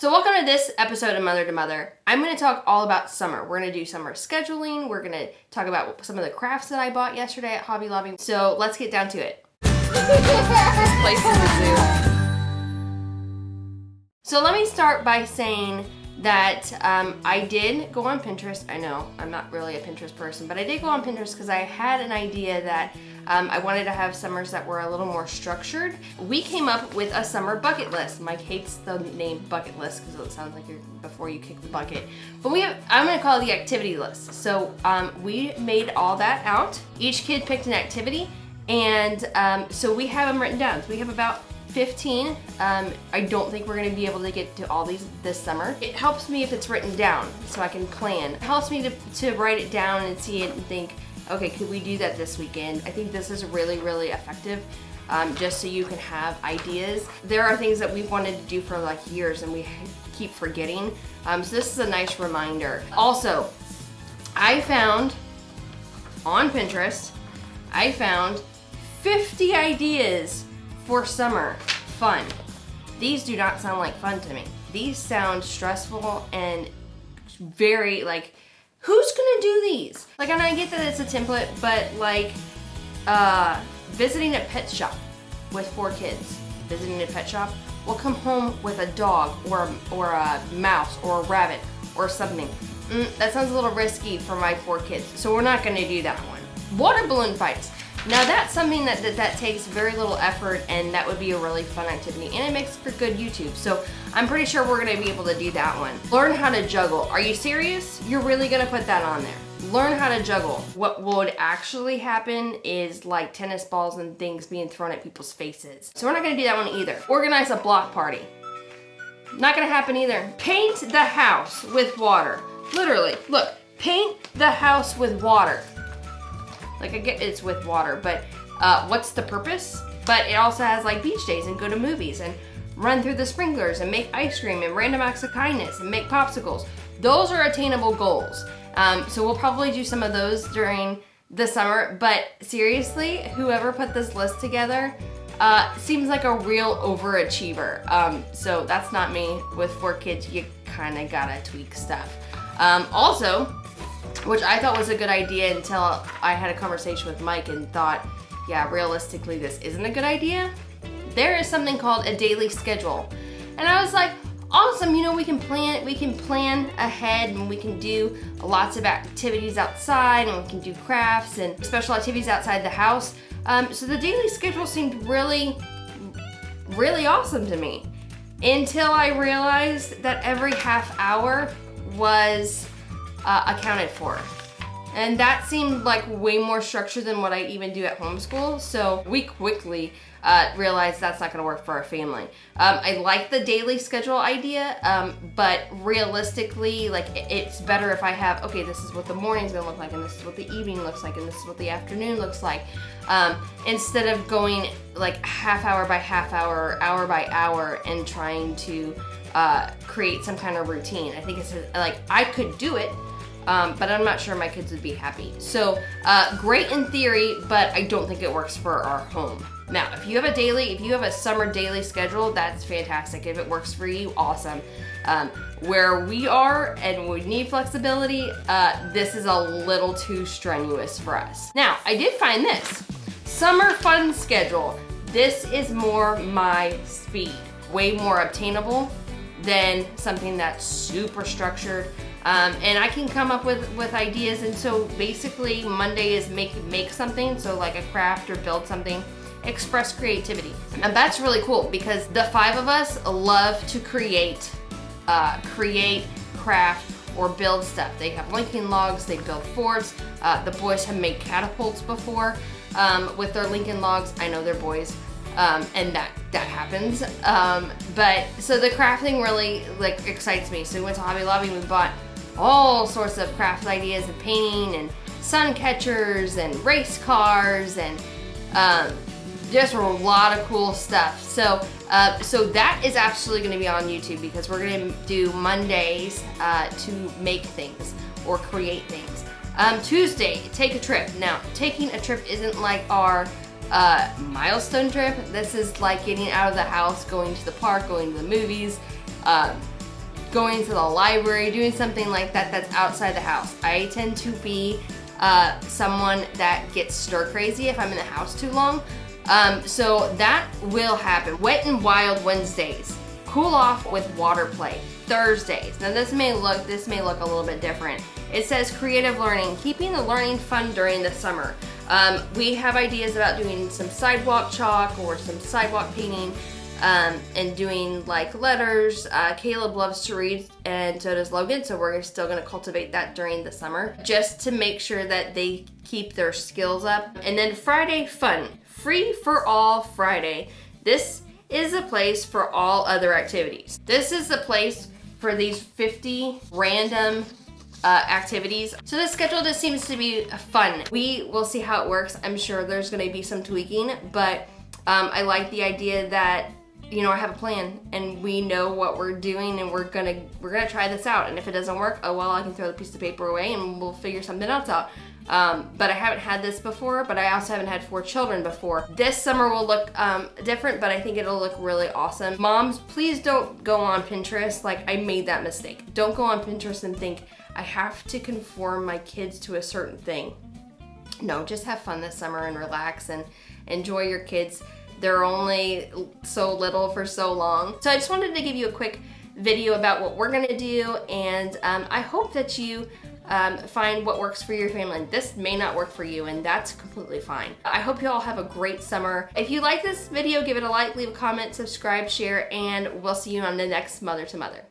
So welcome to this episode of Mother to Mother. I'm going to talk all about summer. We're going to do summer scheduling. We're going to talk about some of the crafts that I bought yesterday at Hobby Lobby. So let's get down to it. This place is a zoo. So let me start by saying that I did go on Pinterest. I know I'm not really a Pinterest person, but I did go on Pinterest because I had an idea that I wanted to have summers that were a little more structured. We came up with a summer bucket list. Mike hates the name bucket list because it sounds like you're before you kick the bucket. But I'm gonna call it the activity list. So we made all that out. Each kid picked an activity, and so we have them written down. So we have about 15. I don't think we're gonna be able to get to all these this summer. It helps me if it's written down so I can plan. It helps me to write it down and see it and think, okay, could we do that this weekend? I think this is really, really effective, just so you can have ideas. There are things that we've wanted to do for like years and we keep forgetting. So this is a nice reminder. Also, I found on Pinterest, 50 ideas for summer fun. These do not sound like fun to me. These sound stressful and very like, who's gonna do these? Like, and I get that it's a template, but like visiting a pet shop with 4 kids, visiting a pet shop, will come home with a dog or a mouse or a rabbit or something. That sounds a little risky for my 4 kids, so we're not gonna do that one. Water balloon fights. Now that's something that takes very little effort, and that would be a really fun activity, and it makes for good YouTube. So I'm pretty sure we're gonna be able to do that one. Learn how to juggle. Are you serious? You're really gonna put that on there. Learn how to juggle. What would actually happen is like tennis balls and things being thrown at people's faces. So we're not gonna do that one either. Organize a block party. Not gonna happen either. Paint the house with water. Literally, look, paint the house with water. Like, I get it's with water, but what's the purpose? But it also has like beach days and go to movies and run through the sprinklers and make ice cream and random acts of kindness and make popsicles. Those are attainable goals. So we'll probably do some of those during the summer, but seriously, whoever put this list together seems like a real overachiever. So that's not me. With 4 kids, you kind of gotta tweak stuff. Also, which I thought was a good idea until I had a conversation with Mike and thought, yeah, realistically, this isn't a good idea. There is something called a daily schedule. And I was like, awesome, you know, we can plan ahead, and we can do lots of activities outside, and we can do crafts and special activities outside the house. So the daily schedule seemed really, really awesome to me until I realized that every half hour was accounted for. And that seemed like way more structured than what I even do at homeschool. So we quickly realized that's not gonna work for our family. I like the daily schedule idea, but realistically, like it's better if I have, okay, this is what the morning's gonna look like, and this is what the evening looks like, and this is what the afternoon looks like. Instead of going like half hour by half hour, hour by hour, and trying to create some kind of routine. I think it's like, I could do it, but I'm not sure my kids would be happy. So great in theory, but I don't think it works for our home. Now, if you have a summer daily schedule, that's fantastic. If it works for you, awesome. Where we are and we need flexibility, this is a little too strenuous for us. Now, I did find this. Summer fun schedule. This is more my speed. Way more obtainable than something that's super structured. And I can come up with ideas, and so basically Monday is make something, so like a craft or build something, express creativity. And that's really cool because the 5 of us love to create, craft, or build stuff. They have Lincoln logs, they build forts. The boys have made catapults before with their Lincoln logs. I know they're boys. And that happens. But so the crafting really like excites me. So we went to Hobby Lobby and we bought all sorts of craft ideas and painting and sun catchers and race cars and just a lot of cool stuff. So that is absolutely going to be on YouTube because we're going to do Mondays to make things or create things. Tuesday, take a trip. Now, taking a trip isn't like our milestone trip. This is like getting out of the house, going to the park, going to the movies, going to the library, doing something like that that's outside the house. I tend to be someone that gets stir crazy if I'm in the house too long. So that will happen. Wet and Wild Wednesdays. Cool off with water play. Thursdays. Now this may look a little bit different. It says creative learning, keeping the learning fun during the summer. We have ideas about doing some sidewalk chalk or some sidewalk painting, and doing like letters. Caleb loves to read, and so does Logan, so we're still gonna cultivate that during the summer, just to make sure that they keep their skills up. And then Friday fun, free for all Friday. This is a place for all other activities. This is the place for these 50 random activities. So the schedule just seems to be fun. We will see how it works. I'm sure there's gonna be some tweaking, but I like the idea that, you know, I have a plan and we know what we're doing, and we're gonna try this out. And if it doesn't work, oh well, I can throw the piece of paper away and we'll figure something else out. But I haven't had this before, but I also haven't had 4 children before. This summer will look different, but I think it'll look really awesome. Moms, please don't go on Pinterest. Like, I made that mistake. Don't go on Pinterest and think, I have to conform my kids to a certain thing. No, just have fun this summer and relax and enjoy your kids. They're only so little for so long. So I just wanted to give you a quick video about what we're gonna do, and I hope that you find what works for your family. This may not work for you, and that's completely fine. I hope you all have a great summer. If you like this video, give it a like, leave a comment, subscribe, share, and we'll see you on the next Mother to Mother.